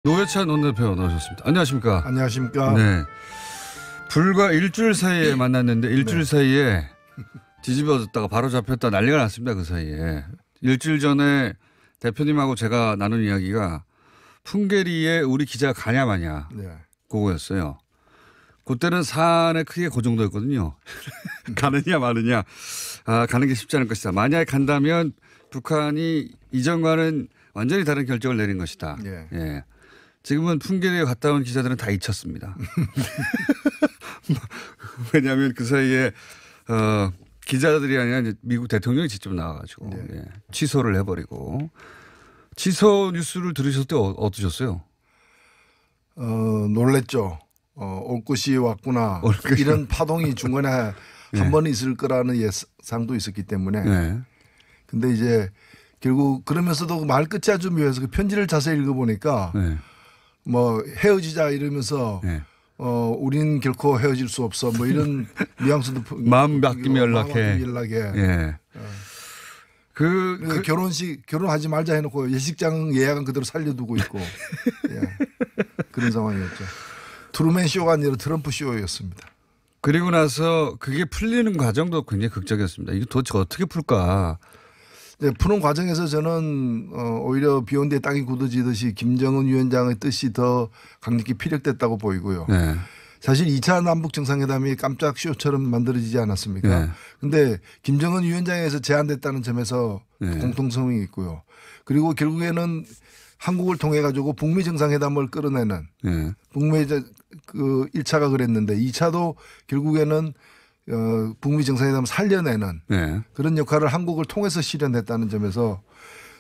노회찬 원내대표 나오셨습니다. 안녕하십니까? 안녕하십니까? 네. 불과 일주일 사이에 만났는데 일주일 사이에 뒤집어졌다가 바로 잡혔다 난리가 났습니다. 그 사이에. 일주일 전에 대표님하고 제가 나눈 이야기가 풍계리에 우리 기자가 가냐 마냐 그거였어요. 그때는 사안에 크게 그 정도였거든요. 가느냐 마느냐. 가는 게 쉽지 않을 것이다. 만약에 간다면 북한이 이전과는 완전히 다른 결정을 내린 것이다. 예. 지금은 풍계리에 갔다 온 기자들은 다 잊혔습니다. 왜냐하면 그 사이에 기자들이 아니라 미국 대통령이 직접 나와가지고 취소를 해버리고. 취소 뉴스를 들으셨을 때 어떠셨어요? 놀랬죠. 올 것이 왔구나. 이런 파동이 중간에 한 번 있을 거라는 예상도 있었기 때문에. 근데 이제 결국 그러면서도 말 끝이 아주 묘해서 그 편지를 자세히 읽어보니까 뭐 헤어지자 이러면서 우리는 결코 헤어질 수 없어 뭐 이런 뉘앙스도 마음 바뀌면 연락해. 결혼하지 말자 해놓고 예식장 예약은 그대로 살려두고 있고 그런 상황이었죠. 트루맨 쇼가 아니라 트럼프 쇼였습니다. 그리고 나서 그게 풀리는 과정도 굉장히 극적이었습니다. 이거 도대체 어떻게 풀까? 네, 푸는 과정에서 저는 오히려 비온 뒤에 땅이 굳어지듯이 김정은 위원장의 뜻이 더 강력히 피력됐다고 보이고요. 사실 2차 남북 정상회담이 깜짝 쇼처럼 만들어지지 않았습니까? 그런데 김정은 위원장에서 제안됐다는 점에서 공통성이 있고요. 그리고 결국에는 한국을 통해 가지고 북미 정상회담을 끌어내는 북미 그 1차가 그랬는데 2차도 결국에는 북미 정상회담을 살려내는 그런 역할을 한국을 통해서 실현했다는 점에서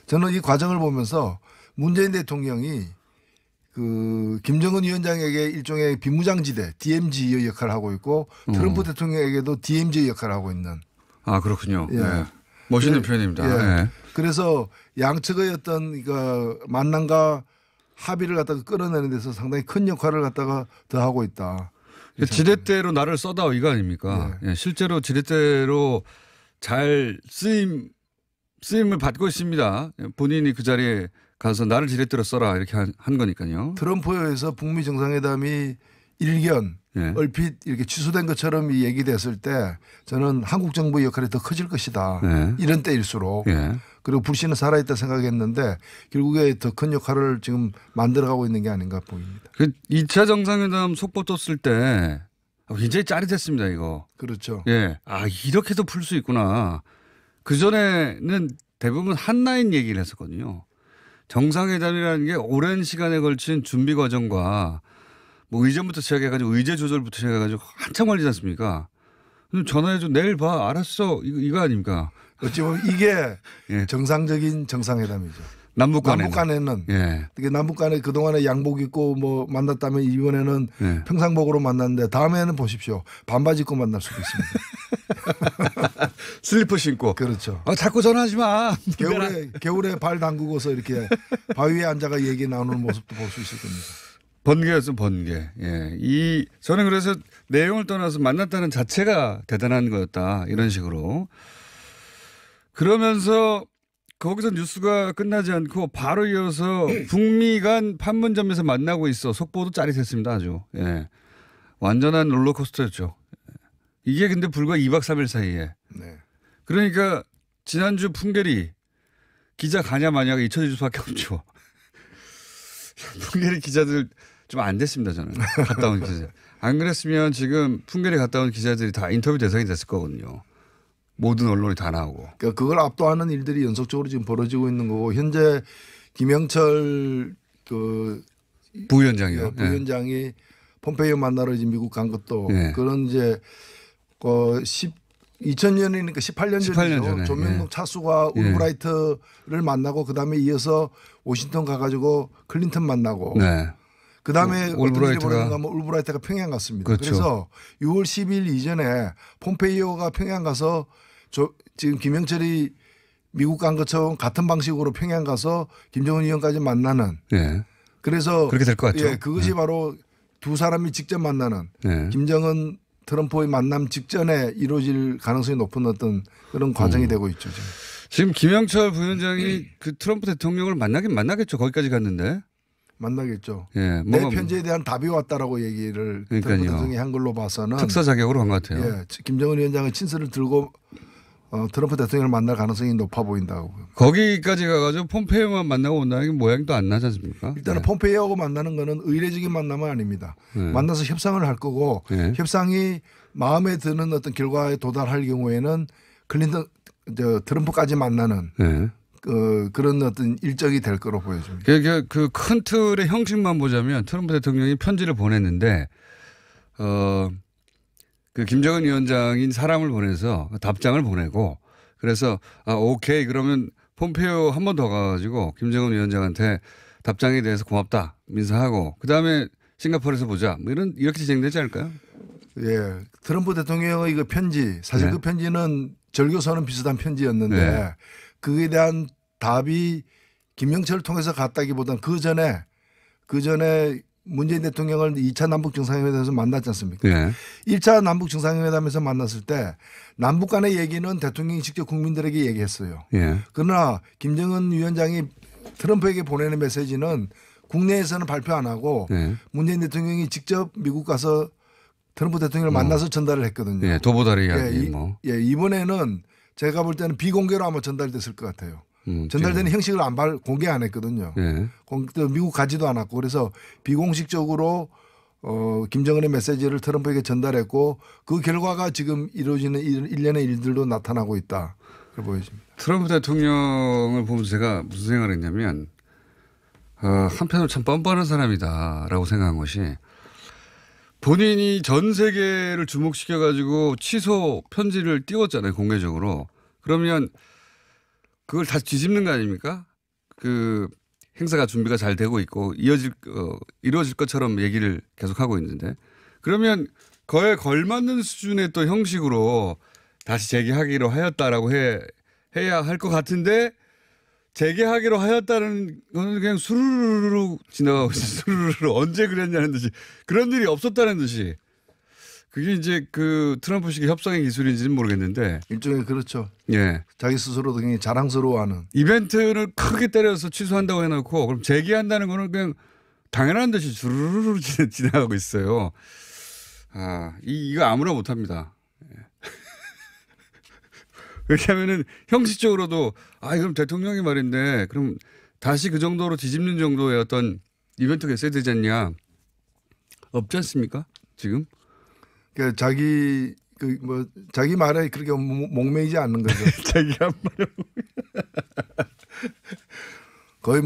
저는 이 과정을 보면서 문재인 대통령이 그 김정은 위원장에게 일종의 비무장지대 DMZ 역할을 하고 있고 트럼프 대통령에게도 DMZ 역할을 하고 있는. 아 그렇군요. 멋있는 표현입니다. 그래서 양측의 어떤 그 만남과 합의를 갖다가 끌어내는 데서 상당히 큰 역할을 갖다가 더 하고 있다. 지렛대로 나를 써다 이거 아닙니까? 실제로 지렛대로 잘 쓰임을 받고 있습니다. 본인이 그 자리에 가서 나를 지렛대로 써라 이렇게 한 거니까요. 트럼프에서 북미 정상회담이 일견 얼핏 이렇게 취소된 것처럼 얘기됐을 때 저는 한국 정부의 역할이 더 커질 것이다. 이런 때일수록. 그리고 불신은 살아있다 생각했는데 결국에 더 큰 역할을 지금 만들어가고 있는 게 아닌가 보입니다. 그 2차 정상회담 속보 떴을 때 굉장히 짜릿했습니다. 이거. 그렇죠. 이렇게도 풀 수 있구나. 그전에는 대부분 한라인 얘기를 했었거든요. 정상회담이라는 게 오랜 시간에 걸친 준비 과정과 뭐 의전부터 시작해가지고 의제 조절부터 시작해가지고 한참 걸리지 않습니까? 전화해줘 내일 봐 알았어 이거 아닙니까? 어찌 보면 이게 정상적인 정상회담이죠. 남북 간에는 남북 간에 그동안에 양복 입고 뭐 만났다면 이번에는 평상복으로 만났는데 다음에는 보십시오. 반바지 입고 만날 수도 있습니다. 슬리퍼 신고. 그렇죠. 자꾸 전화하지 마. 겨울에 발 담그고서 이렇게 바위 위에 앉아가 얘기 나누는 모습도 볼 수 있을 겁니다. 번개였어 번개. 저는 그래서 내용을 떠나서 만났다는 자체가 대단한 거였다. 이런 식으로. 그러면서 거기서 뉴스가 끝나지 않고 바로 이어서 북미 간 판문점에서 만나고 있어. 속보도 짜릿했습니다. 아주. 완전한 롤러코스터였죠. 이게 근데 불과 2박 3일 사이에. 그러니까 지난주 풍계리 기자 가냐 마냐가 잊혀질 수밖에 없죠. 풍계리 기자들 좀 안 됐습니다. 저는. 갔다 온 기자. 안 그랬으면 지금 풍계리 갔다 온 기자들이 다 인터뷰 대상이 됐을 거거든요. 모든 언론이 다 나오고. 그러니까 그걸 압도하는 일들이 연속적으로 지금 벌어지고 있는 거고 현재 김영철 그 부위원장이요. 부위원장이 폼페이오 만나러 이제 미국 간 것도 그런 이제 2000년이니까 18년 전이죠. 조명록 차수가 울브라이트를 만나고 그다음에 이어서 워싱턴 가가지고 클린턴 만나고 그다음에 어떤 일이 벌어진가 하면 울브라이트가 평양 갔습니다. 그래서 6월 10일 이전에 폼페이오가 평양 가서 지금 김영철이 미국 간 것처럼 같은 방식으로 평양 가서 김정은 위원까지 만나는. 그래서 그렇게 될 것 같죠. 그것이 바로 두 사람이 직접 만나는 김정은 트럼프의 만남 직전에 이루어질 가능성이 높은 어떤 그런 과정이 되고 있죠. 지금 김영철 부위원장이 그 트럼프 대통령을 만나긴 만나겠죠. 거기까지 갔는데. 만나겠죠. 예, 내 편지에 대한 답이 왔다라고 얘기를 트럼프 대통령이 한 걸로 봐서는 특사 자격으로 간 것 같아요. 예, 김정은 위원장의 친서를 들고 트럼프 대통령을 만날 가능성이 높아 보인다고. 거기까지 가가지고 폼페이오만 만나고 온다는 게 모양도 안 나지 않습니까? 일단은 폼페이오하고 만나는 거는 의례적인 만남은 아닙니다. 만나서 협상을 할 거고 협상이 마음에 드는 어떤 결과에 도달할 경우에는 트럼프까지 만나는 그런 어떤 일정이 될 거로 보여집니다. 그 큰 틀의 형식만 보자면 트럼프 대통령이 편지를 보냈는데 그 김정은 위원장인 사람을 보내서 답장을 보내고 그래서 오케이 그러면 폼페이오 한 번 더 가가지고 김정은 위원장한테 답장에 대해서 고맙다 인사하고 그 다음에 싱가포르에서 보자 뭐 이렇게 진행되지 않을까요? 예, 트럼프 대통령의 그 편지 사실 그 편지는 절교서는 비슷한 편지였는데 그에 대한 답이 김영철을 통해서 갔다기보다는 그 전에 문재인 대통령을 2차 남북 정상회담에서 만났지 않습니까? 1차 남북 정상회담에서 만났을 때 남북 간의 얘기는 대통령이 직접 국민들에게 얘기했어요. 그러나 김정은 위원장이 트럼프에게 보내는 메시지는 국내에서는 발표 안 하고 문재인 대통령이 직접 미국 가서 트럼프 대통령을 만나서 전달을 했거든요. 도보다리 이야기 뭐. 이번에는 제가 볼 때는 비공개로 아마 전달됐을 것 같아요. 전달되는 형식을 공개 안 했거든요. 미국 가지도 않았고 그래서 비공식적으로 김정은의 메시지를 트럼프에게 전달했고 그 결과가 지금 이루어지는 일련의 일들도 나타나고 있다. 그렇게 보여집니다. 트럼프 대통령을 보면서 제가 무슨 생각을 했냐면 한편으로 참 뻔뻔한 사람이다라고 생각한 것이 본인이 전 세계를 주목시켜 가지고 취소 편지를 띄웠잖아요. 공개적으로. 그러면 그걸 다시 뒤집는 거 아닙니까? 그 행사가 준비가 잘 되고 있고 이루어질 것처럼 얘기를 계속하고 있는데 그러면 그에 걸맞는 수준의 또 형식으로 다시 재개하기로 하였다라고 해야 할 것 같은데 재개하기로 하였다는 거는 그냥 수르르르 지나가고 있어요. 수르르르 언제 그랬냐는 듯이 그런 일이 없었다는 듯이 그게 이제 그 트럼프식의 협상의 기술인지는 모르겠는데 일종의 그렇죠. 예. 자기 스스로도 굉장히 자랑스러워하는. 이벤트를 크게 때려서 취소한다고 해놓고 그럼 재개한다는 거는 그냥 당연한 듯이 주르르르 지나가고 있어요. 이거 아무나 못합니다. 왜냐하면은 형식적으로도 그럼 대통령이 말인데 그럼 다시 그 정도로 뒤집는 정도의 어떤 이벤트가 있어야 되지 않냐. 없지 않습니까? 지금? 그러니까 자기 말에 그렇게 목매이지 않는 거죠. 자기가 말을 거의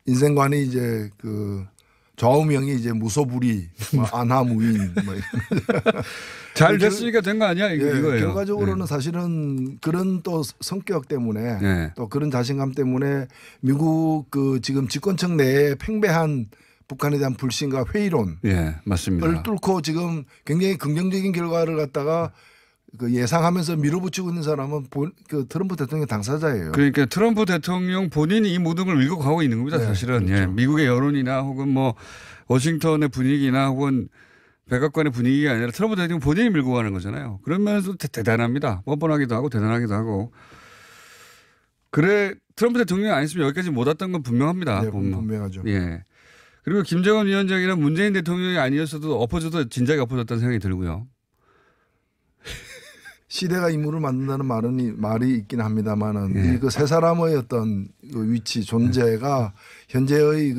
인생관이 이제 좌우명이 이제 무소불위, 안하무인 잘 됐으니까 된 거 아니야 이거예요. 결과적으로는 사실은 그런 또 성격 때문에 또 그런 자신감 때문에 미국 지금 집권층 내에 팽배한 북한에 대한 불신과 회의론을 맞습니다. 뚫고 지금 굉장히 긍정적인 결과를 갖다가 예상하면서 밀어붙이고 있는 사람은 트럼프 대통령 당사자예요. 그러니까 트럼프 대통령 본인이 이 모든 걸 밀고 가고 있는 겁니다. 사실은. 그렇죠. 미국의 여론이나 혹은 뭐 워싱턴의 분위기나 혹은 백악관의 분위기가 아니라 트럼프 대통령 본인이 밀고 가는 거잖아요. 그런 면에서 대단합니다. 뻔뻔하기도 하고 대단하기도 하고. 그래 트럼프 대통령이 아니었으면 여기까지 못 왔던 건 분명합니다. 분명하죠. 그리고 김정은 위원장이나 문재인 대통령이 아니었어도 엎어져도 진작에 엎어졌다는 생각이 들고요. 시대가 인물을 만든다는 말이 있긴 합니다만은 그 세 사람의 어떤 위치 존재가 현재의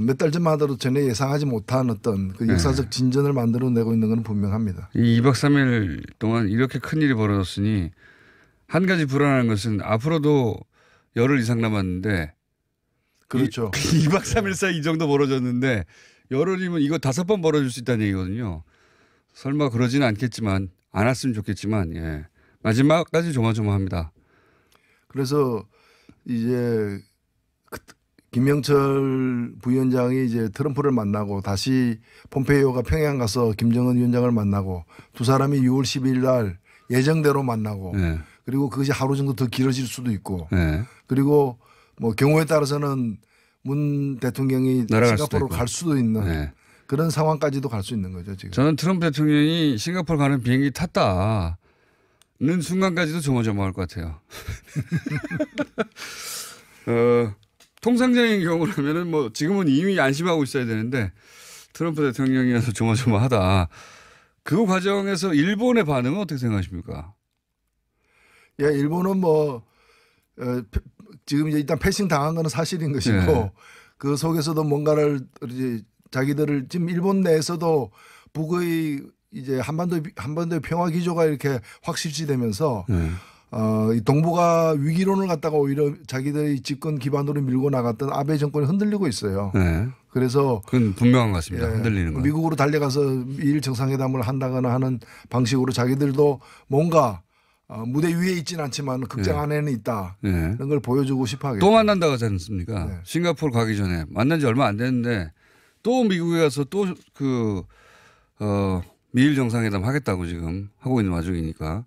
몇 달 전만 하더라도 전혀 예상하지 못한 어떤 역사적 진전을 만들어내고 있는 건 분명합니다. 이 2박 3일 동안 이렇게 큰 일이 벌어졌으니 한 가지 불안한 것은 앞으로도 열흘 이상 남았는데 그렇죠. 2박 3일 사이 이 정도 벌어졌는데 열흘이면 이거 5번 벌어질 수 있다는 얘기거든요. 설마 그러지는 않겠지만 안 왔으면 좋겠지만 마지막까지 조마조마합니다. 그래서 이제 김영철 부위원장이 이제 트럼프를 만나고 다시 폼페이오가 평양 가서 김정은 위원장을 만나고 두 사람이 6월 10일 날 예정대로 만나고 그리고 그것이 하루 정도 더 길어질 수도 있고 그리고 뭐 경우에 따라서는 문 대통령이 싱가포르로 갈 수도 있는 그런 상황까지도 갈 수 있는 거죠 지금. 저는 트럼프 대통령이 싱가포르 가는 비행기 탔다는 순간까지도 조마조마할 것 같아요. 통상적인 경우라면은 뭐 지금은 이미 안심하고 있어야 되는데 트럼프 대통령이라서 조마조마하다. 그 과정에서 일본의 반응은 어떻게 생각하십니까? 예, 일본은 뭐 지금 이제 일단 패싱 당한 거는 사실인 것이고 네. 그 속에서도 뭔가를 이제 자기들을 지금 일본 내에서도 북의 이제 한반도의 평화 기조가 이렇게 확실시되면서 네. 이 동북아 위기론을 갖다가 오히려 자기들의 집권 기반으로 밀고 나갔던 아베 정권이 흔들리고 있어요. 네. 그래서 그건 분명한 것 같습니다. 예, 흔들리는 건. 미국으로 달려가서 미일 정상회담을 한다거나 하는 방식으로 자기들도 뭔가 무대 위에 있지는 않지만 극장 네. 안에는 있다. 네. 이런 걸 보여주고 싶어 하겠죠. 또 만난다고 하지 않습니까? 네. 싱가포르 가기 전에 만난 지 얼마 안 됐는데 또 미국에 가서 또 미일 정상회담 하겠다고 지금 하고 있는 와중이니까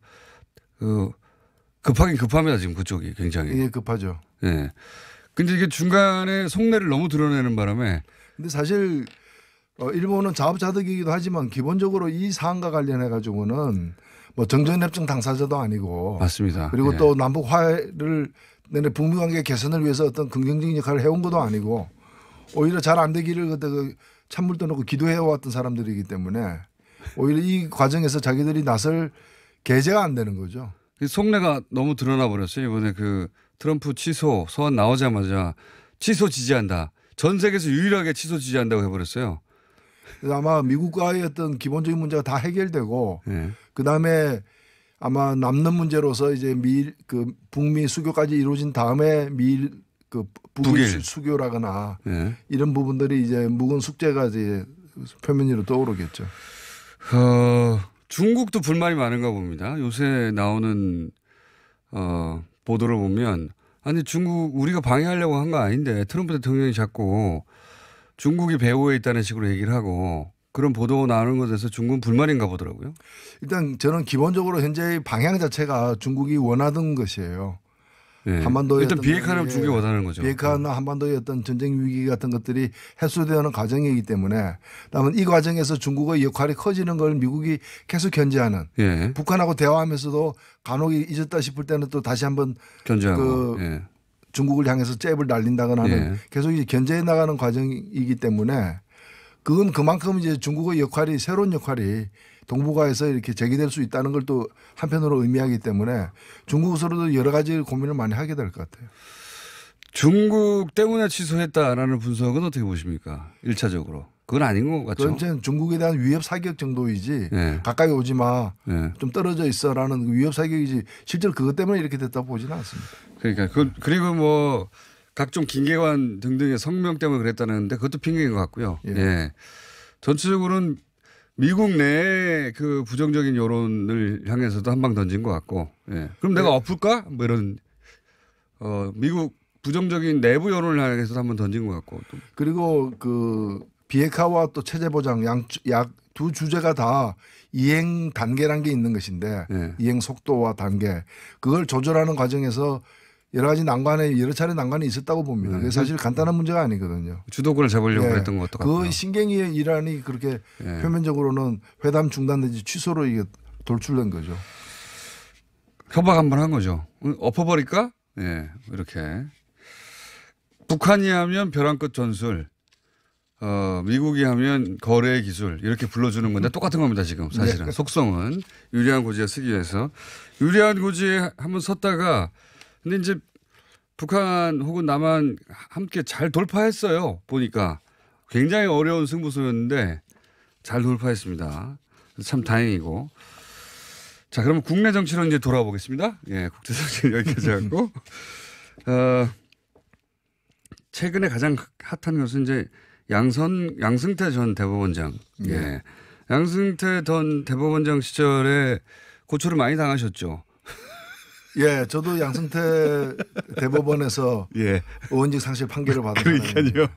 급하긴 급합니다. 지금 그쪽이 굉장히. 이게 급하죠. 예. 근데 이게 중간에 속내를 너무 드러내는 바람에 근데 사실 일본은 자업자득이기도 하지만 기본적으로 이 사안과 관련해 가지고는 뭐 정전협정 당사자도 아니고 맞습니다. 그리고 예. 또 남북 화해를 내내 북미 관계 개선을 위해서 어떤 긍정적인 역할을 해온 것도 아니고 오히려 잘 안 되기를 그때 찬물 떠놓고 기도해 왔던 사람들이기 때문에 오히려 이 과정에서 자기들이 나설 계제가 안 되는 거죠. 그 속내가 너무 드러나 버렸어요. 이번에 그 트럼프 취소 소환 나오자마자 취소 지지한다. 전 세계에서 유일하게 취소 지지한다고 해버렸어요. 그래서 아마 미국과의 어떤 기본적인 문제가 다 해결되고 예. 그 다음에 아마 남는 문제로서 이제 북미 수교까지 이루어진 다음에 북일 수교라거나 예. 이런 부분들이 이제 묵은 숙제가 이제 표면 위로 떠오르겠죠. 중국도 불만이 많은가 봅니다. 요새 나오는 보도를 보면 아니 중국 우리가 방해하려고 한 거 아닌데 트럼프 대통령이 자꾸 중국이 배후에 있다는 식으로 얘기를 하고 그런 보도가 나오는 것에서 중국은 불만인가 보더라고요. 일단 저는 기본적으로 현재의 방향 자체가 중국이 원하던 것이에요. 예. 한반도의 일단 어떤 비핵화를 중국이 원하는 거죠. 비핵화나 한반도의 어떤 전쟁 위기 같은 것들이 해소되는 과정이기 때문에 다음은 이 과정에서 중국의 역할이 커지는 걸 미국이 계속 견제하는 예. 북한하고 대화하면서도 간혹 잊었다 싶을 때는 또 다시 한번 견제하고. 예. 중국을 향해서 잽을 날린다거나 하는 예. 계속 이제 견제해 나가는 과정이기 때문에 그건 그만큼 이제 중국의 역할이 새로운 역할이 동북아에서 이렇게 제기될 수 있다는 걸 또 한편으로 의미하기 때문에 중국으로도 여러 가지 고민을 많이 하게 될 것 같아요. 중국 때문에 취소했다라는 분석은 어떻게 보십니까? 1차적으로. 그건 아닌 것 같죠. 그건 중국에 대한 위협 사격 정도이지 예. 가까이 오지 마. 예. 좀 떨어져 있어라는 위협 사격이지 실제로 그것 때문에 이렇게 됐다고 보지는 않습니다. 그러니까 그리고 뭐 각종 김계관 등등의 성명 때문에 그랬다는데 그것도 핑계인 것 같고요. 예. 예. 전체적으로는 미국 내에 그 부정적인 여론을 향해서도 한 방 던진 것 같고. 예. 그럼 내가 엎을까? 뭐 이런 미국 부정적인 내부 여론을 향해서도 한 번 던진 것 같고. 또. 그리고 그 비핵화와 또 체제 보장 약 두 주제가 다 이행 단계란 게 있는 것인데 예. 이행 속도와 단계 그걸 조절하는 과정에서 여러 가지 여러 차례 난관이 있었다고 봅니다. 그게 사실 간단한 문제가 아니거든요. 주도권을 잡으려고 예. 그랬던 것도 같고요. 그 신경의 일환이 그렇게 예. 표면적으로는 회담 중단 내지 취소로 이게 돌출된 거죠. 협박 한 번 한 거죠. 엎어버릴까? 예, 이렇게. 북한이 하면 벼랑 끝 전술, 미국이 하면 거래의 기술 이렇게 불러주는 건데 똑같은 겁니다 지금 사실은. 네. 속성은 유리한 고지에 쓰기 위해서. 유리한 고지에 한번 섰다가 근데 이제 북한 혹은 남한 함께 잘 돌파했어요. 보니까 굉장히 어려운 승부수였는데 잘 돌파했습니다. 참 다행이고. 자, 그러면 국내 정치로 이제 돌아보겠습니다. 예, 국제 정치는 여기까지 하고. 최근에 가장 핫한 것은 이제 양승태 전 대법원장. 예. 양승태 전 대법원장 시절에 고초를 많이 당하셨죠. 예, 저도 양승태 대법원에서 예. 의원직 상실 판결을 받은 그러니까요.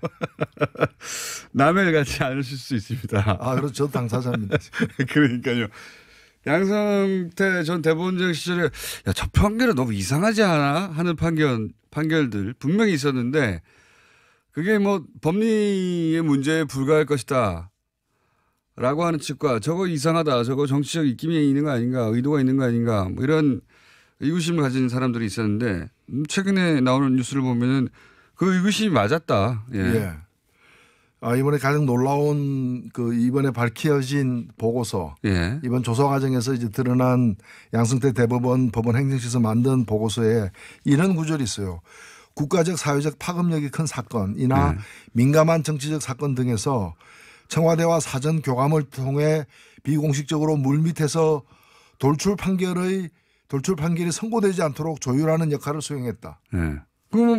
남을 같지 않으실 수 있습니다. 아, 그렇죠. 저도 당사자입니다. 그러니까요. 양승태 전 대법원장 시절에 야, 저 판결은 너무 이상하지 않아? 하는 판결들 분명히 있었는데 그게 뭐 법리의 문제에 불과할 것이다. 라고 하는 측과 저거 이상하다. 저거 정치적 입김이 있는 거 아닌가. 의도가 있는 거 아닌가. 뭐 이런 의구심을 가진 사람들이 있었는데 최근에 나오는 뉴스를 보면은 그 의구심이 맞았다. 예. 예. 이번에 가장 놀라운 그 이번에 밝혀진 보고서, 예. 이번 조사 과정에서 이제 드러난 양승태 대법원 법원 행정실에서 만든 보고서에 이런 구절이 있어요. 국가적 사회적 파급력이 큰 사건이나 민감한 정치적 사건 등에서 청와대와 사전 교감을 통해 비공식적으로 물밑에서 돌출 판결이 선고되지 않도록 조율하는 역할을 수행했다. 예.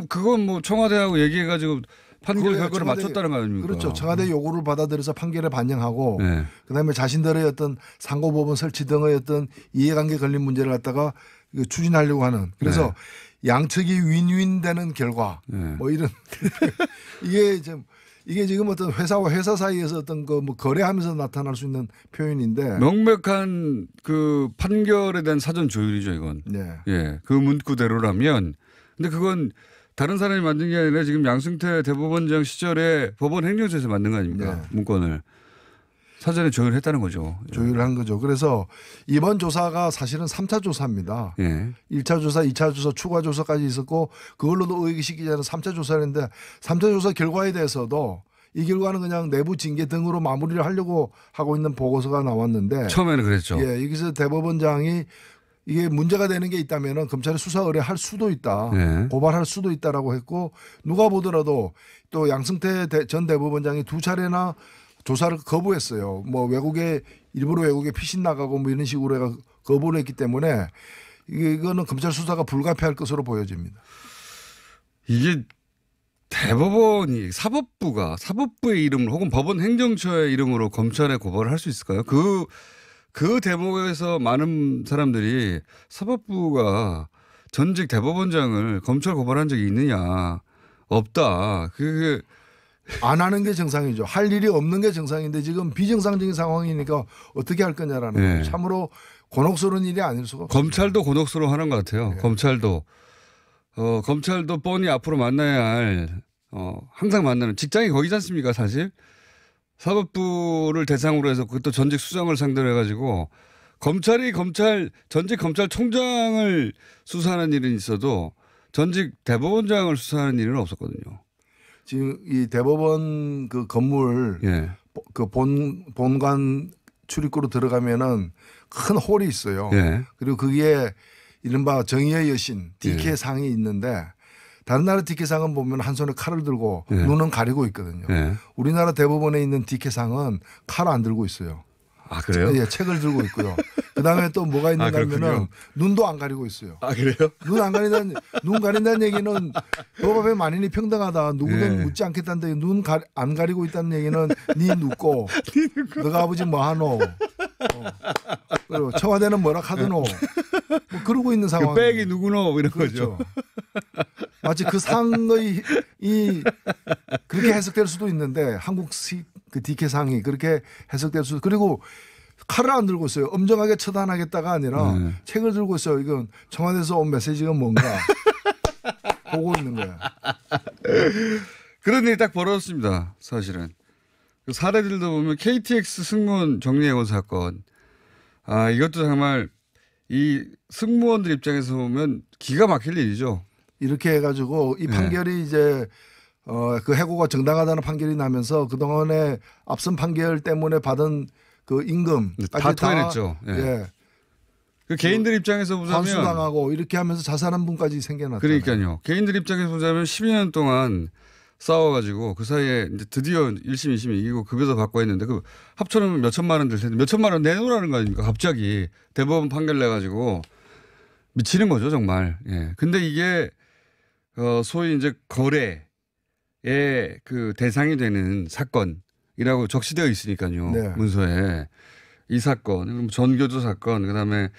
그건 뭐 청와대하고 얘기해가지고 판결 결과를 맞췄다는 거 아닙니까? 그렇죠. 청와대 요구를 받아들여서 판결에 반영하고 네. 그다음에 자신들의 어떤 상고법원 설치 등의 어떤 이해관계 걸린 문제를 갖다가 추진하려고 하는. 그래서 양측이 윈윈 되는 결과 뭐 이런 이게 지금 어떤 회사와 회사 사이에서 어떤 그 뭐 거래하면서 나타날 수 있는 표현인데 명백한 그 판결에 대한 사전 조율이죠, 이건. 네. 예. 그 문구대로라면 근데 그건 다른 사람이 만든 게 아니라 지금 양승태 대법원장 시절에 법원 행정처에서 만든 거 아닙니까? 문건을. 사전에 조율했다는 거죠. 조율한 거죠. 그래서 이번 조사가 사실은 3차 조사입니다. 예. 1차 조사, 2차 조사, 추가 조사까지 있었고 그걸로도 의기시키지 않은 3차 조사인데 3차 조사 결과에 대해서도 이 결과는 그냥 내부 징계 등으로 마무리를 하려고 하고 있는 보고서가 나왔는데 처음에는 그랬죠. 예, 여기서 대법원장이 이게 문제가 되는 게 있다면 검찰에 수사 의뢰할 수도 있다. 네. 고발할 수도 있다라고 했고 누가 보더라도 또 양승태 전 대법원장이 2차례나 조사를 거부했어요. 뭐 일부러 외국에 피신 나가고 뭐 이런 식으로 해가 거부를 했기 때문에 이거는 검찰 수사가 불가피할 것으로 보여집니다. 이게 대법원이 사법부의 이름으로 혹은 법원 행정처의 이름으로 검찰에 고발을 할 수 있을까요? 그 대목에서 많은 사람들이 사법부가 전직 대법원장을 검찰 고발한 적이 있느냐. 없다. 그게 안 하는 게 정상이죠. 할 일이 없는 게 정상인데 지금 비정상적인 상황이니까 어떻게 할 거냐라는 거예요. 참으로 곤혹스러운 일이 아닐 수가 없어요. 검찰도 곤혹스러워하는 것 같아요. 검찰도 뻔히 앞으로 만나야 할 항상 만나는 직장이 거기지 않습니까 사실. 사법부를 대상으로 해서 그것도 전직 수장을 상대로 해가지고 전직 검찰총장을 수사하는 일은 있어도 전직 대법원장을 수사하는 일은 없었거든요. 지금 이 대법원 그 건물 그 본관 출입구로 들어가면은 큰 홀이 있어요. 그리고 거기에 이른바 정의의 여신 디케상이 있는데 다른 나라 디케상은 보면 한 손에 칼을 들고 눈은 가리고 있거든요. 우리나라 대법원에 있는 디케상은 칼 안 들고 있어요. 아, 그래요? 예, 책을 들고 있고요. 그 다음에 또 뭐가 있는가 하면은 눈도 안 가리고 있어요. 아, 그래요? 눈 가린다는 얘기는 법 앞에 만인이 평등하다. 누구든 묻지 않겠다는데 눈 안 가리고 있다는 얘기는 니 눕고 너가 아버지 뭐 하노. 그리고 청와대는 뭐라 하드노. 뭐 그러고 있는 상황. 그 백이 누구노 이런 그렇죠. 거죠. 마치 그 상의 그렇게 해석될 수도 있는데 한국식 그 디케상이 그렇게 해석될 수도 그리고 칼을 안 들고 있어요. 엄정하게 처단하겠다가 아니라 책을 들고 있어요. 이건 청와대에서 온 메시지가 뭔가 보고 있는 거야. 그런 일이 딱 벌어졌습니다. 사실은. 그 사례들도 보면 KTX 승무원 정리해온 사건. 아, 이것도 정말 이 승무원들 입장에서 보면 기가 막힐 일이죠. 이렇게 해가지고 이 판결이 이제 그 해고가 정당하다는 판결이 나면서 그동안에 앞선 판결 때문에 받은 그 임금 다 토해냈죠. 그 개인들 입장에서 보자면 환수당하고 이렇게 하면서 자살한 분까지 생겨났잖아요. 그러니까요. 개인들 입장에서 보자면 12년 동안 싸워가지고 그 사이에 이제 드디어 1심, 2심 이기고 급여도 받고 했는데 그 합쳐놓으면 몇 천만 원 될 텐데 몇 천만 원 내놓으라는 거 아닙니까? 갑자기 대법원 판결 내가지고 미치는 거죠 정말. 예. 근데 이게 소위 이제 거래의 그 대상이 되는 사건이라고 적시되어 있으니까요. 문서에. 이 사건, 전교조 사건, 그다음에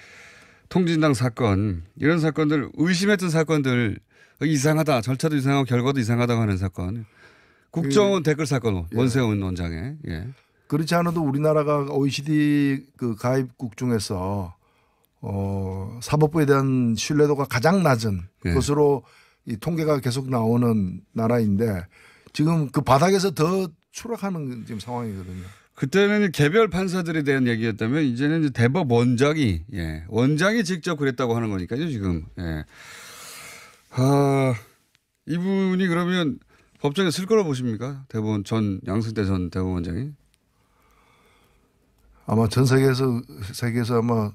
통진당 사건 이런 사건들 의심했던 사건들 이상하다. 절차도 이상하고 결과도 이상하다고 하는 사건. 국정원 댓글 사건 원세훈 원장의. 그렇지 않아도 우리나라가 OECD 그 가입국 중에서 사법부에 대한 신뢰도가 가장 낮은 것으로 이 통계가 계속 나오는 나라인데 지금 그 바닥에서 더 추락하는 지금 상황이거든요. 그때는 개별 판사들에 대한 얘기였다면 이제는 이제 대법 원장이 원장이 직접 그랬다고 하는 거니까요 지금. 이분이 그러면 법정에 쓸 거라고 보십니까? 대법원 전 양승태 전 대법원장이? 아마 전 세계에서 아마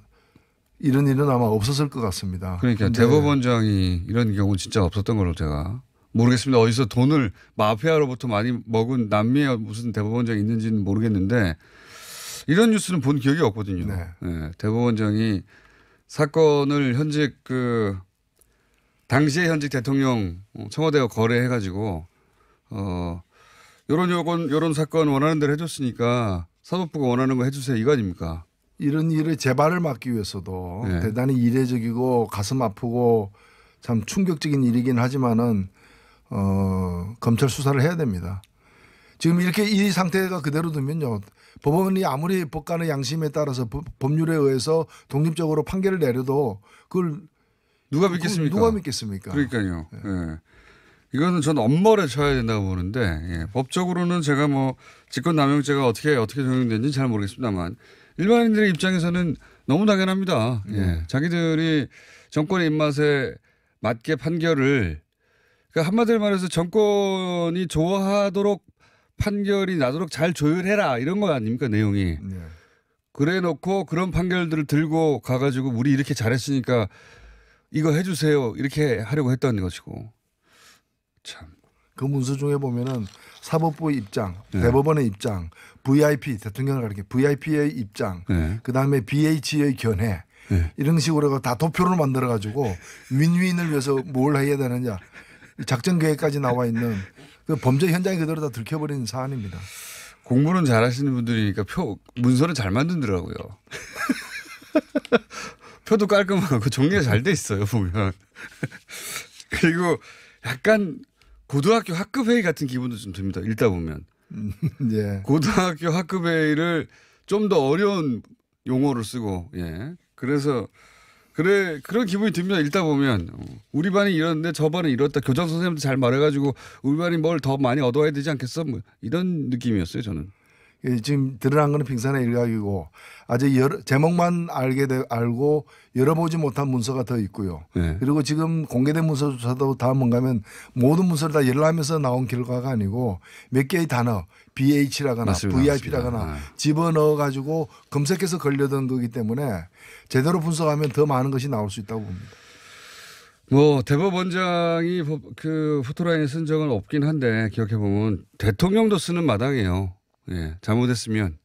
이런 일은 아마 없었을 것 같습니다. 그러니까 대법원장이 이런 경우는 진짜 없었던 걸로 제가 모르겠습니다. 어디서 돈을 마피아로부터 많이 먹은 남미에 무슨 대법원장이 있는지는 모르겠는데 이런 뉴스는 본 기억이 없거든요. 네. 네, 대법원장이 사건을 현직 당시의 현직 대통령 청와대와 거래해가지고 요런 사건 원하는 대로 해줬으니까 사법부가 원하는 거 해주세요 이거 아닙니까? 이런 일의 재발을 막기 위해서도 네. 대단히 이례적이고 가슴 아프고 참 충격적인 일이긴 하지만은 검찰 수사를 해야 됩니다. 지금 이렇게 이 상태가 그대로 두면요. 법원이 아무리 법관의 양심에 따라서 법률에 의해서 독립적으로 판결을 내려도 그걸 누가 믿겠습니까? 누가 믿겠습니까? 그러니까요. 네. 예. 이거는 전 엄벌에 쳐야 된다고 보는데 예. 법적으로는 제가 뭐 직권남용죄가 어떻게 적용되는지 잘 모르겠습니다만 일반인들의 입장에서는 너무 당연합니다. 예. 자기들이 정권의 입맛에 맞게 판결을 그러니까 한마디로 말해서 정권이 좋아하도록 판결이 나도록 잘 조율해라 이런 거 아닙니까 내용이. 네. 그래 놓고 그런 판결들을 들고 가가지고 우리 이렇게 잘했으니까 이거 해주세요 이렇게 하려고 했던 것이고 참. 그 문서 중에 보면은 사법부 입장, 네. 대법원의 입장, VIP 대통령을 가리켜 VIP의 입장, 네. 그 다음에 BH의 견해 네. 이런 식으로 다 도표를 만들어 가지고 윈윈을 위해서 뭘 해야 되느냐 작전 계획까지 나와 있는 그 범죄 현장이 그대로 다 들켜버리는 사안입니다. 공부는 잘하시는 분들이니까 문서는 잘 만든더라고요. 표도 깔끔하고 정리가 잘 돼 있어요 보면. 그리고 약간 고등학교 학급 회의 같은 기분도 좀 듭니다. 읽다 보면. 예. 고등학교 학급 회의를 좀 더 어려운 용어를 쓰고 그래서 그런 기분이 듭니다. 읽다 보면 우리 반이 이런데 저 반은 이렇다. 교장 선생님도 잘 말해가지고 우리 반이 뭘 더 많이 얻어야 되지 않겠어? 뭐 이런 느낌이었어요 저는. 지금 드러난 거는 빙산의 일각이고 아직 제목만 알고 열어보지 못한 문서가 더 있고요. 네. 그리고 지금 공개된 문서조차도 다 뭔가면 모든 문서를 다 열람해서 나온 결과가 아니고 몇 개의 단어 BH라거나 맞습니다. VIP라거나 맞습니다. 집어넣어 가지고 검색해서 걸려던 거기 때문에 제대로 분석하면 더 많은 것이 나올 수 있다고 봅니다. 뭐 대법원장이 그 포토라인에 쓴 적은 없긴 한데 기억해 보면 대통령도 쓰는 마당이에요. 예, 잘못했으면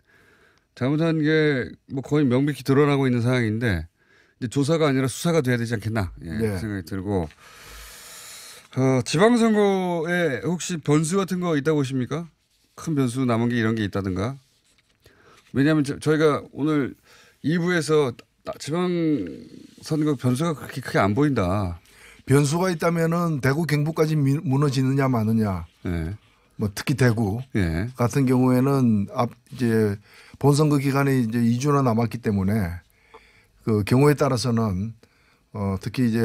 잘못한 게 뭐 거의 명백히 드러나고 있는 상황인데 이제 조사가 아니라 수사가 돼야 되지 않겠나 그 생각이 들고 지방선거에 혹시 변수 같은 거 있다고 보십니까? 큰 변수 남은 게 이런 게 있다든가. 왜냐하면 저희가 오늘 2부에서 지방선거 변수가 그렇게 크게 안 보인다. 변수가 있다면은 대구 경북까지 무너지느냐 마느냐. 네. 뭐 특히 대구 같은 경우에는 이제 본선거 기간이 이제 2주나 남았기 때문에 그 경우에 따라서는 특히 이제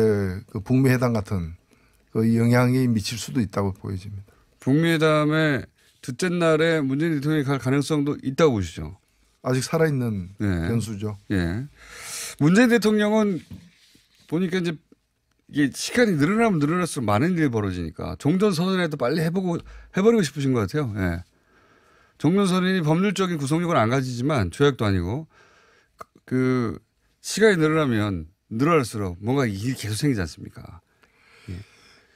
그 북미 회담 같은 그 영향이 미칠 수도 있다고 보여집니다. 북미 회담에 둘째 날에 문재인 대통령이 갈 가능성도 있다고 보시죠. 아직 살아있는 변수죠. 예. 문재인 대통령은 보니까 이제 이게 시간이 늘어나면 늘어날수록 많은 일이 벌어지니까 종전선언에도 빨리 해버리고 싶으신 것 같아요. 예. 종전선언이 법률적인 구속력은 안 가지지만 조약도 아니고 그 시간이 늘어나면 늘어날수록 뭔가 일이 계속 생기지 않습니까?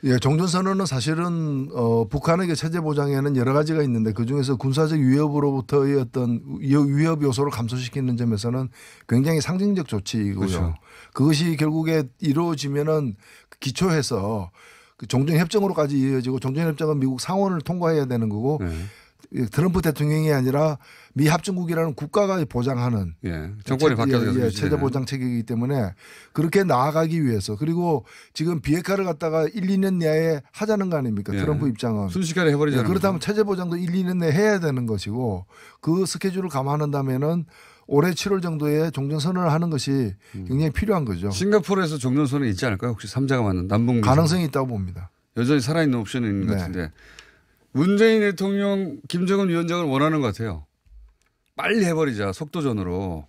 예, 종전선언은 사실은 북한의 체제 보장에는 여러 가지가 있는데 그중에서 군사적 위협으로부터의 어떤 위협 요소를 감소시키는 점에서는 굉장히 상징적 조치이고요. 그렇죠. 그것이 결국에 이루어지면은 기초해서 그 종전협정으로까지 이어지고 종전협정은 미국 상원을 통과해야 되는 거고 트럼프 대통령이 아니라 미 합중국이라는 국가가 보장하는 정권이 바뀌어서 체제 보장 체계이기 때문에 그렇게 나아가기 위해서 그리고 지금 비핵화를 갖다가 1, 2년 내에 하자는 거 아닙니까? 트럼프 입장은. 순식간에 해버리잖아요. 그렇다면 체제 보장도 1, 2년 내에 해야 되는 것이고 그 스케줄을 감안한다면은 올해 7월 정도에 종전선언을 하는 것이 굉장히 필요한 거죠. 싱가포르에서 종전선언이 있지 않을까요? 혹시 3자가 맞는 남북미 가능성이 있다고 봅니다. 여전히 살아있는 옵션은 있는 것 같은데 문재인 대통령 김정은 위원장을 원하는 것 같아요. 빨리 해버리자 속도전으로.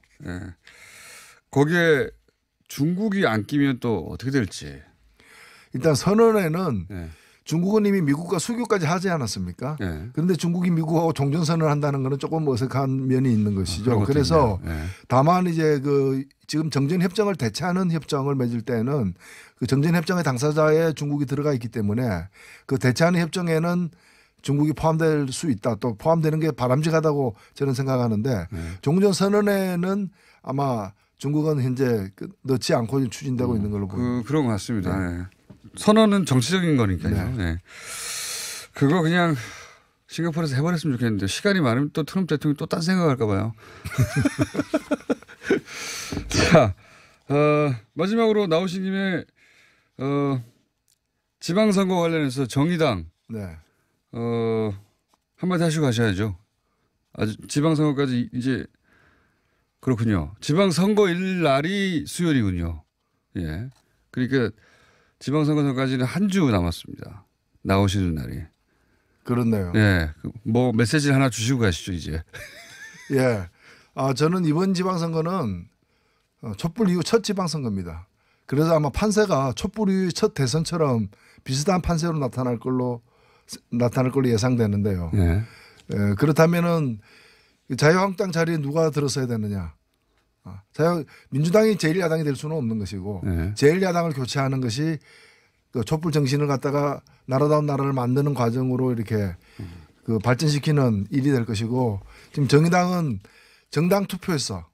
거기에 중국이 안 끼면 또 어떻게 될지. 일단 선언에는 중국은 이미 미국과 수교까지 하지 않았습니까? 네. 그런데 중국이 미국하고 종전선언을 한다는 것은 조금 어색한 면이 있는 것이죠. 그래서 네. 다만 이제 그 지금 정전협정을 대체하는 협정을 맺을 때는 그 정전협정의 당사자에 중국이 들어가 있기 때문에 그 대체하는 협정에는 중국이 포함될 수 있다. 또 포함되는 게 바람직하다고 저는 생각하는데 종전선언에는 아마 중국은 현재 넣지 않고 추진되고 있는 걸로 보입니다. 그런 것 같습니다. 네. 선언은 정치적인 거니까요. 네. 네. 그거 그냥 싱가포르에서 해버렸으면 좋겠는데 시간이 많으면 또 트럼프 대통령이 또 딴 생각할까 봐요. 자, 마지막으로 나오신 김에 지방선거 관련해서 정의당 네. 한마디 하시고 가셔야죠. 아주 지방선거까지 이제 그렇군요. 지방선거일 날이 수요일이군요. 예. 그러니까 지방선거 전까지는 한 주 남았습니다. 나오시는 날이. 그렇네요. 예. 뭐 메시지를 하나 주시고 가시죠 이제. 예. 저는 이번 지방선거는 촛불 이후 첫 지방선거입니다. 그래서 아마 판세가 촛불 이후 첫 대선처럼 비슷한 판세로 나타날 걸로 예상되는데요. 예. 예, 그렇다면은 자유한국당 자리에 누가 들었어야 되느냐? 민주당이 제1야당이 될 수는 없는 것이고 예. 제1야당을 교체하는 것이 그 촛불 정신을 갖다가 나라다운 나라를 만드는 과정으로 이렇게 그 발전시키는 일이 될 것이고 지금 정의당은 정당 투표에서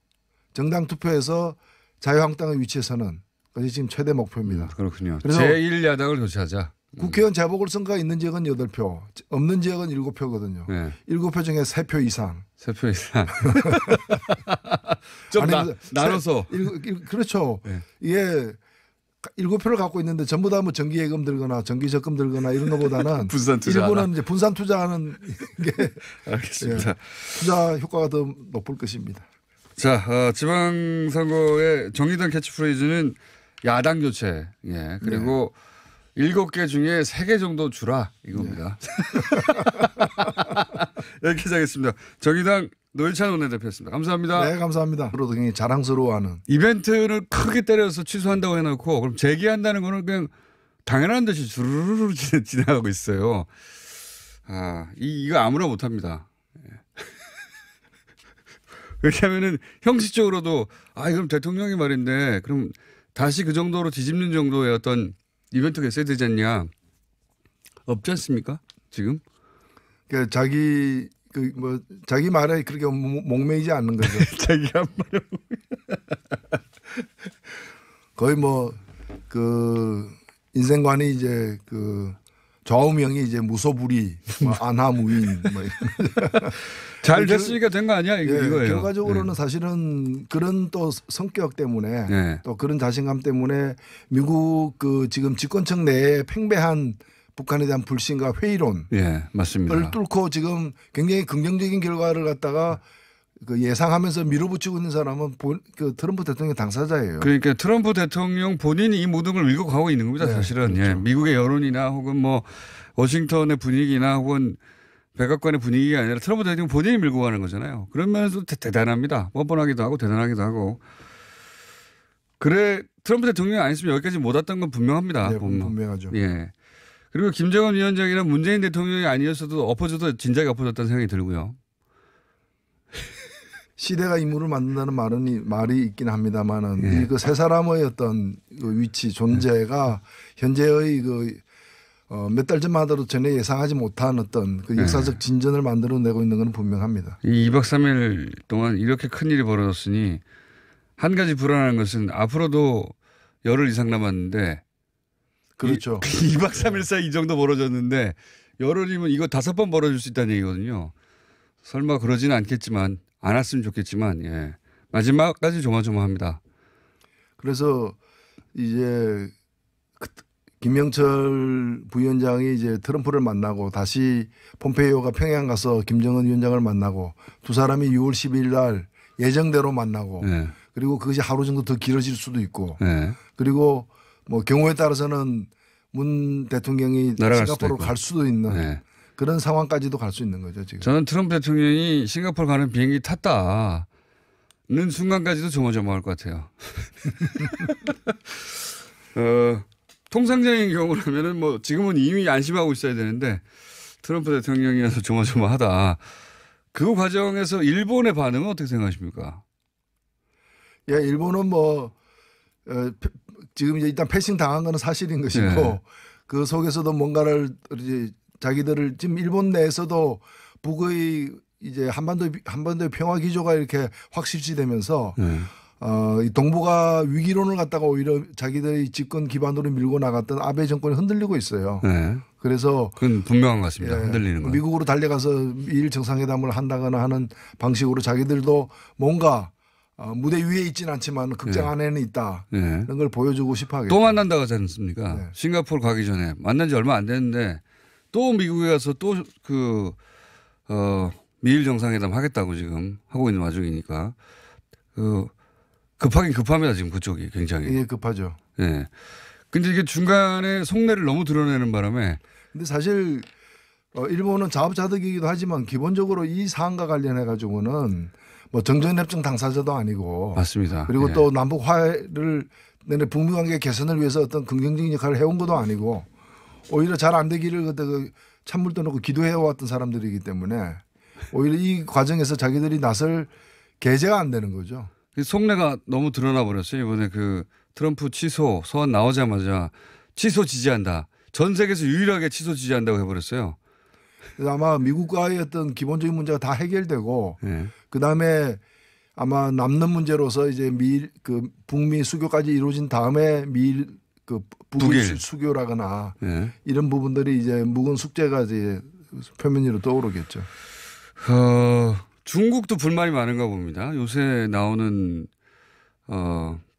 자유한국당의 위치에서는 그것이 지금 최대 목표입니다. 그렇군요. 그래서 제1야당을 교체하자. 국회의원 재보궐선거가 있는 지역은 8표, 없는 지역은 7표거든요. 네. 7표 중에 3표 이상. 3표 이상. 좀 나눠서. 그렇죠. 네. 이게 7표를 갖고 있는데 전부 다 뭐 정기예금 들거나 정기적금 들거나 이런 것보다는 분산 투자하나. 일부는 이제 분산 투자하는 게 알겠습니다. 예, 투자 효과가 더 높을 것입니다. 자, 지방선거의 정의당 캐치프레이즈는 야당 교체. 예. 그리고 7개 중에 3개 정도 주라 이겁니다. 네. 여기까지 하겠습니다. 정의당 노회찬 원내대표였습니다. 감사합니다. 네, 감사합니다. 앞으로도 굉장히 자랑스러워하는. 이벤트를 크게 때려서 취소한다고 해놓고 그럼 재개한다는 거는 그냥 당연한 듯이 주르르르 진행하고 있어요. 이거 아무나 못합니다. 그렇게 하면은 형식적으로도 그럼 대통령이 말인데 그럼 다시 그 정도로 뒤집는 정도의 어떤 이벤트가 있어야 되지 않냐. 없지 않습니까? 지금? 그러니까 자기 말에 그렇게 목매이지 않는 거죠. 자기 한 말에. 거의 인생관이 이제 좌우명이 이제 무소불위, 안하무인 잘 됐으니까 된 거 아니야? 이거예요. 결과적으로는 사실은 그런 또 성격 때문에 또 그런 자신감 때문에 미국 지금 집권층 내에 팽배한 북한에 대한 불신과 회의론을 맞습니다. 뚫고 지금 굉장히 긍정적인 결과를 갖다가 예상하면서 밀어붙이고 있는 사람은 트럼프 대통령 당사자예요. 그러니까 트럼프 대통령 본인이 이 모든 걸 밀고 가고 있는 겁니다. 사실은. 그렇죠. 미국의 여론이나 혹은 워싱턴의 분위기나 혹은 백악관의 분위기가 아니라 트럼프 대통령 본인이 밀고 가는 거잖아요. 그런 면에서 대단합니다. 뻔뻔하기도 하고 대단하기도 하고. 그래 트럼프 대통령이 아니었으면 여기까지 못 왔던 건 분명합니다. 네, 분명하죠. 예. 그리고 김정은 위원장이나 문재인 대통령이 아니었어도 엎어져도 진작에 엎어졌다는 생각이 들고요. 시대가 인물을 만든다는 말이 있긴 합니다만은 이 세 사람의 어떤 위치 존재가 현재의 몇 달 전만 하더라도 전혀 예상하지 못한 어떤 역사적 진전을 만들어내고 있는 건 분명합니다. 이 2박 3일 동안 이렇게 큰 일이 벌어졌으니 한 가지 불안한 것은 앞으로도 열흘 이상 남았는데 그렇죠. 2박 3일 사이 이 정도 벌어졌는데 열흘이면 이거 5번 벌어질 수 있다는 얘기거든요. 설마 그러지는 않겠지만 안 왔으면 좋겠지만 마지막까지 조마조마합니다. 그래서 이제 김명철 부위원장이 이제 트럼프를 만나고 다시 폼페이오가 평양 가서 김정은 위원장을 만나고 두 사람이 6월 12일 날 예정대로 만나고 그리고 그것이 하루 정도 더 길어질 수도 있고 그리고 경우에 따라서는 문 대통령이 싱가포르로 갈 수도 있는 그런 상황까지도 갈 수 있는 거죠 지금. 저는 트럼프 대통령이 싱가포르 가는 비행기 탔다는 순간까지도 조마조마할 것 같아요. 통상적인 경우라면은 뭐 지금은 이미 안심하고 있어야 되는데 트럼프 대통령이라서 조마조마하다. 그 과정에서 일본의 반응은 어떻게 생각하십니까? 예, 일본은 지금 이제 일단 패싱 당한 거는 사실인 것이고 네. 그 속에서도 뭔가를 이제 자기들을 지금 일본 내에서도 북의 이제 한반도의 평화 기조가 이렇게 확실시되면서 이 동북아 위기론을 갖다가 오히려 자기들의 집권 기반으로 밀고 나갔던 아베 정권이 흔들리고 있어요. 네. 그래서 그건 분명한 것 같습니다. 예, 흔들리는 건. 미국으로 달려가서 미일 정상회담을 한다거나 하는 방식으로 자기들도 뭔가 무대 위에 있지는 않지만 극장 안에는 있다. 이런 걸 보여주고 싶어 하겠죠. 또 만난다고 하지 않습니까? 네. 싱가포르 가기 전에 만난 지 얼마 안 됐는데 또 미국에 가서 또 미일 정상회담 하겠다고 지금 하고 있는 와중이니까 급하긴 급합니다. 지금 그쪽이 굉장히. 예, 급하죠. 예. 근데 이게 중간에 속내를 너무 드러내는 바람에 근데 사실 일본은 자업자득이기도 하지만 기본적으로 이 사안과 관련해 가지고는 뭐 정전협정 당사자도 아니고 맞습니다. 그리고 예. 또 남북 화해를 내내 북미 관계 개선을 위해서 어떤 긍정적인 역할을 해온 것도 아니고 오히려 잘 안 되기를 그때 찬물 떠놓고 기도해 왔던 사람들이기 때문에 오히려 이 과정에서 자기들이 나설 계제가 안 되는 거죠. 속내가 너무 드러나 버렸어요. 이번에 그 트럼프 취소 소환 나오자마자 취소 지지한다. 전 세계에서 유일하게 취소 지지한다고 해버렸어요. 그래서 아마 미국과의 어떤 기본적인 문제가 다 해결되고 예. 그 다음에 아마 남는 문제로서 이제 북미 수교까지 이루어진 다음에 북일 수교라거나 예. 이런 부분들이 이제 묵은 숙제가 이제 표면 위로 떠오르겠죠. 중국도 불만이 많은가 봅니다. 요새 나오는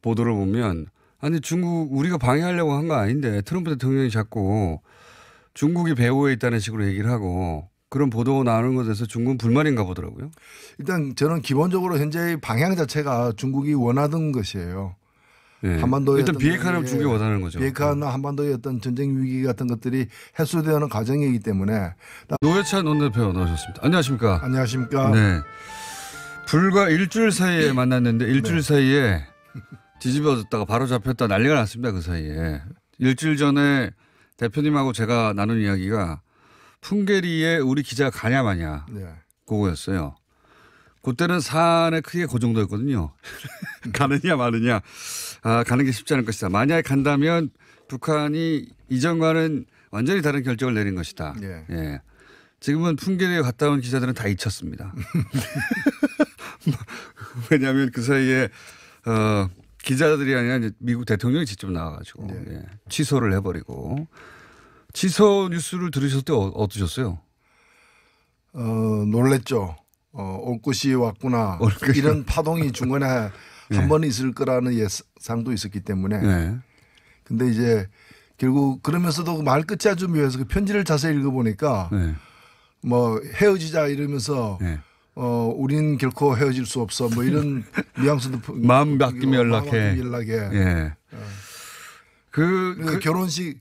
보도를 보면 아니 중국 우리가 방해하려고 한 거 아닌데 트럼프 대통령이 자꾸 중국이 배후에 있다는 식으로 얘기를 하고 그런 보도가 나오는 것에 대해서 중국은 불만인가 보더라고요. 일단 저는 기본적으로 현재의 방향 자체가 중국이 원하던 것이에요. 네. 한반도의 일단 비핵화는 중국이 원하는 거죠. 비핵화나 한반도의 어떤 전쟁 위기 같은 것들이 해소되는 과정이기 때문에. 노회찬 원내대표 나오셨습니다. 안녕하십니까? 안녕하십니까? 네. 불과 일주일 사이에 만났는데 일주일 사이에 뒤집어졌다가 바로 잡혔다 난리가 났습니다. 그 사이에. 일주일 전에 대표님하고 제가 나눈 이야기가 풍계리에 우리 기자가 가냐 마냐 그거였어요. 그때는 사안의 크기가 그 정도였거든요. 가느냐 마느냐. 가는 게 쉽지 않을 것이다. 만약에 간다면 북한이 이전과는 완전히 다른 결정을 내린 것이다. 예. 지금은 풍계리에 갔다 온 기자들은 다 잊혔습니다. 왜냐하면 그 사이에 기자들이 아니라 이제 미국 대통령이 직접 나와가지고 취소를 해버리고 취소 뉴스를 들으셨을 때 어떠셨어요? 놀랬죠. 올 것이 왔구나. 이런 파동이 중간에 한 번 있을 거라는 예상도 있었기 때문에. 근데 이제 결국 그러면서도 말 끝이 아주 묘해서 그 편지를 자세히 읽어보니까 뭐 헤어지자 이러면서 우린 결코 헤어질 수 없어 뭐 이런 뉘앙스도 마음 바뀌면 연락해.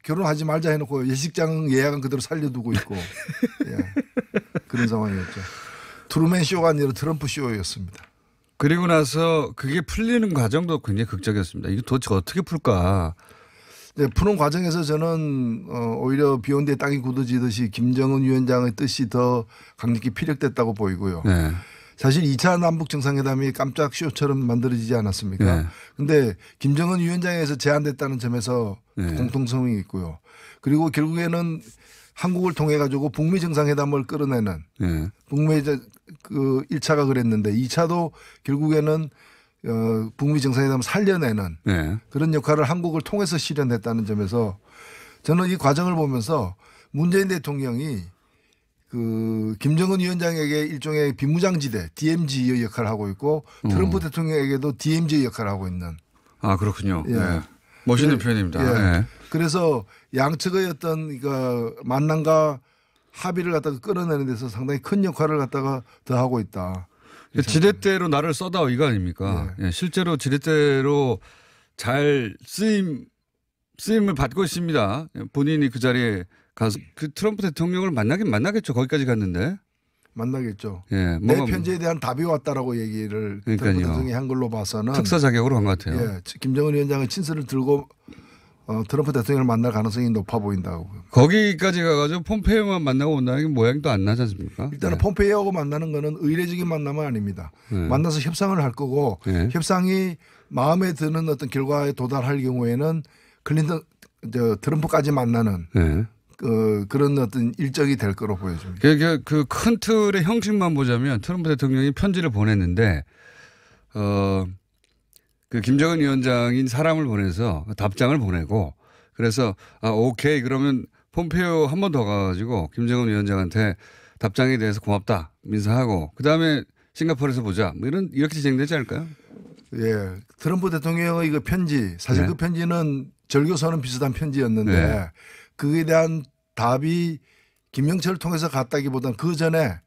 결혼하지 말자 해놓고 예식장 예약은 그대로 살려두고 있고 그런 상황이었죠. 트루맨 쇼가 아니라 트럼프 쇼였습니다. 그리고 나서 그게 풀리는 과정도 굉장히 극적이었습니다. 이거 도대체 어떻게 풀까? 푸는 과정에서 저는 오히려 비온 뒤에 땅이 굳어지듯이 김정은 위원장의 뜻이 더 강력히 피력됐다고 보이고요. 사실 2차 남북 정상회담이 깜짝 쇼처럼 만들어지지 않았습니까? 그런데 김정은 위원장에서 제안됐다는 점에서 공통성이 있고요. 그리고 결국에는 한국을 통해 가지고 북미 정상회담을 끌어내는 북미 그 1차가 그랬는데 2차도 결국에는 북미 정상회담을 살려내는 그런 역할을 한국을 통해서 실현했다는 점에서 저는 이 과정을 보면서 문재인 대통령이 그 김정은 위원장에게 일종의 비무장지대 DMZ 역할을 하고 있고 트럼프 대통령에게도 DMZ 역할을 하고 있는. 아 그렇군요. 멋있는 표현입니다. 그래서 양측의 어떤 그 만남과 합의를 갖다가 끌어내는 데서 상당히 큰 역할을 갖다가 더 하고 있다. 지렛대로 나를 써다오 이거 아닙니까? 실제로 지렛대로 잘 쓰임을 받고 있습니다. 본인이 그 자리에 가서 그 트럼프 대통령을 만나겠죠. 거기까지 갔는데. 만나겠죠. 내 편지에 대한 답이 왔다라고 얘기를 트럼프 대통령이 한 걸로 봐서는 특사 자격으로 한 것 같아요. 김정은 위원장의 친서를 들고 트럼프 대통령을 만날 가능성이 높아 보인다고. 거기까지 가가지고 폼페이오만 만나고 온다는 게 모양도 안 나지 않습니까? 일단은 폼페이오하고 만나는 거는 의례적인 만남은 아닙니다. 만나서 협상을 할 거고 협상이 마음에 드는 어떤 결과에 도달할 경우에는 트럼프까지 만나는 그런 어떤 일정이 될 거로 보여집니다. 그 큰 틀의 형식만 보자면 트럼프 대통령이 편지를 보냈는데 그 김정은 위원장인 사람을 보내서 답장을 보내고 그래서 오케이 그러면 폼페이오 한 번 더 가가지고 김정은 위원장한테 답장에 대해서 고맙다 인사하고 그다음에 싱가포르에서 보자 뭐 이렇게 진행되지 않을까요? 예, 트럼프 대통령의 그 편지 사실 그 편지는 절교서는 비슷한 편지였는데 그에 대한 답이 김영철을 통해서 갔다기보다는 그 전에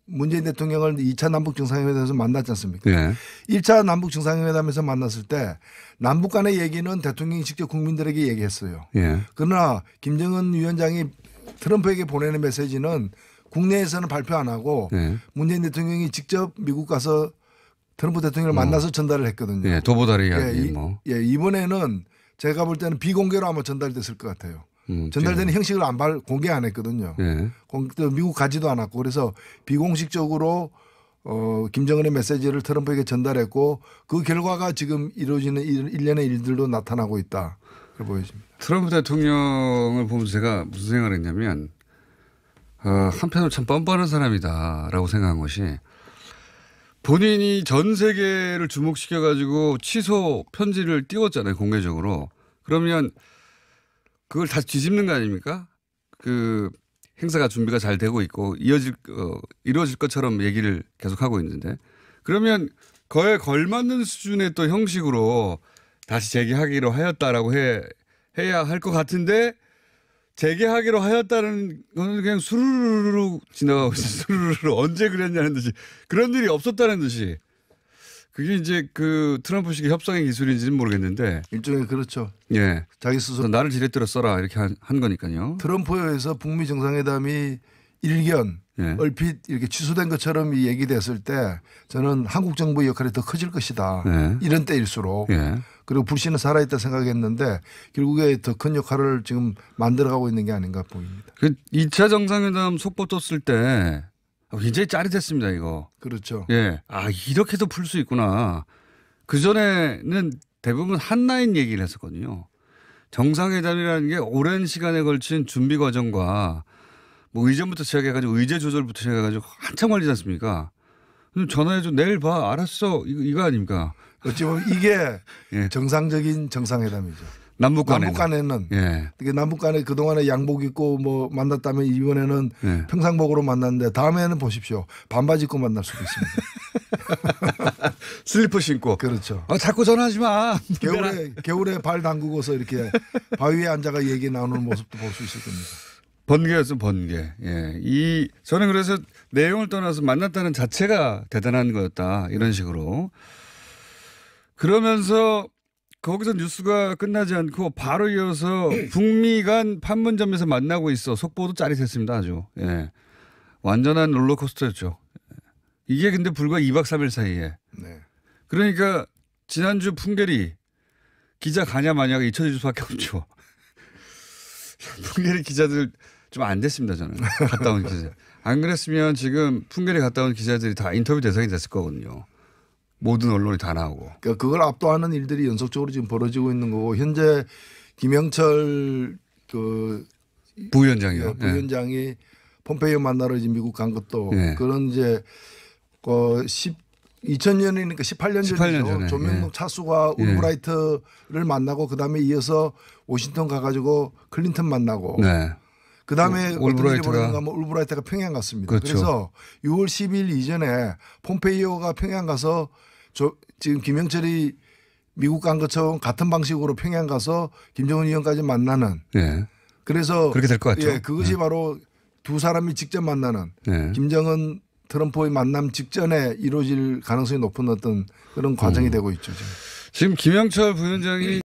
문재인 대통령을 2차 남북 정상회담에서 만났지 않습니까? 1차 남북 정상회담에서 만났을 때 남북 간의 얘기는 대통령이 직접 국민들에게 얘기했어요. 그러나 김정은 위원장이 트럼프에게 보내는 메시지는 국내에서는 발표 안 하고 문재인 대통령이 직접 미국 가서 트럼프 대통령을 만나서 전달을 했거든요. 도보다리 이야기 이번에는 제가 볼 때는 비공개로 아마 전달됐을 것 같아요. 전달되는 형식을 공개 안 했거든요. 미국 가지도 않았고 그래서 비공식적으로 김정은의 메시지를 트럼프에게 전달했고 그 결과가 지금 이루어지는 일련의 일들도 나타나고 있다. 그렇게 보여집니다. 트럼프 대통령을 보면서 제가 무슨 생각을 했냐면 한편으로 참 뻔뻔한 사람이다라고 생각한 것이 본인이 전 세계를 주목시켜 가지고 취소 편지를 띄웠잖아요. 공개적으로. 그러면 그걸 다시 뒤집는 거 아닙니까? 그 행사가 준비가 잘 되고 있고 이루어질 것처럼 얘기를 계속하고 있는데 그러면 그에 걸맞는 수준의 또 형식으로 다시 재개하기로 하였다라고 해야 할 것 같은데 재개하기로 하였다는 건 그냥 수르르르 지나가고 있어요. 수르르르 언제 그랬냐는 듯이 그런 일이 없었다는 듯이 그게 이제 그 트럼프식의 협상의 기술인지는 모르겠는데 일종의 그렇죠. 예, 자기 스스로 나를 지렛대로 써라 이렇게 한 거니까요. 트럼프에서 북미 정상회담이 일견 얼핏 이렇게 취소된 것처럼 얘기됐을 때 저는 한국 정부의 역할이 더 커질 것이다. 이런 때일수록 그리고 불씨는 살아있다 생각했는데 결국에 더 큰 역할을 지금 만들어가고 있는 게 아닌가 보입니다. 그 2차 정상회담 속보 떴을 때 굉장히 짜릿했습니다, 이거. 그렇죠. 예. 이렇게도 풀 수 있구나. 그전에는 대부분 한라인 얘기를 했었거든요. 정상회담이라는 게 오랜 시간에 걸친 준비 과정과 뭐 의전부터 시작해가지고 의제 조절부터 시작해가지고 한참 걸리지 않습니까? 전화해줘 내일 봐 알았어 이거 아닙니까? 어찌 보면 이게 정상적인 정상회담이죠. 남북 간에는 남북 간에 그동안에 양복 입고 뭐 만났다면 이번에는 평상복으로 만났는데 다음에는 보십시오. 반바지 입고 만날 수도 있습니다. 슬리퍼 신고. 그렇죠. 자꾸 전화하지 마. 겨울에 발 담그고서 이렇게 바위에 앉아가 얘기 나누는 모습도 볼 수 있을 겁니다. 번개였어 번개. 저는 그래서 내용을 떠나서 만났다는 자체가 대단한 거였다 이런 식으로. 그러면서 거기서 뉴스가 끝나지 않고 바로 이어서 북미 간 판문점에서 만나고 있어. 속보도 짜릿했습니다. 아주. 완전한 롤러코스터였죠. 이게 근데 불과 2박 3일 사이에. 그러니까 지난주 풍계리 기자 가냐 마냐가 잊혀질 수밖에 없죠. 풍계리 기자들 좀 안 됐습니다. 저는. 갔다 온 기자. 안 그랬으면 지금 풍계리 갔다 온 기자들이 다 인터뷰 대상이 됐을 거거든요. 모든 언론이 다 나오고. 그러니까 그걸 압도하는 일들이 연속적으로 지금 벌어지고 있는 거고 현재 김영철 그 부위원장이요. 부위원장이 폼페이오 만나러 이제 미국 간 것도 그런 이제 2000년이니까 18년 전이죠. 조명록 차수가 울브라이트를 만나고 그다음에 이어서 워싱턴 가가지고 클린턴 만나고 그다음에 어떤 일이 벌어졌는가 하면 울브라이트가 평양 갔습니다. 그렇죠. 그래서 6월 10일 이전에 폼페이오가 평양 가서 지금 김영철이 미국 간 것처럼 같은 방식으로 평양 가서 김정은 위원까지 만나는. 그래서 그렇게 될 것 같죠. 그것이 바로 두 사람이 직접 만나는 김정은 트럼프의 만남 직전에 이루어질 가능성이 높은 어떤 그런 과정이 되고 있죠. 지금 김영철 부위원장이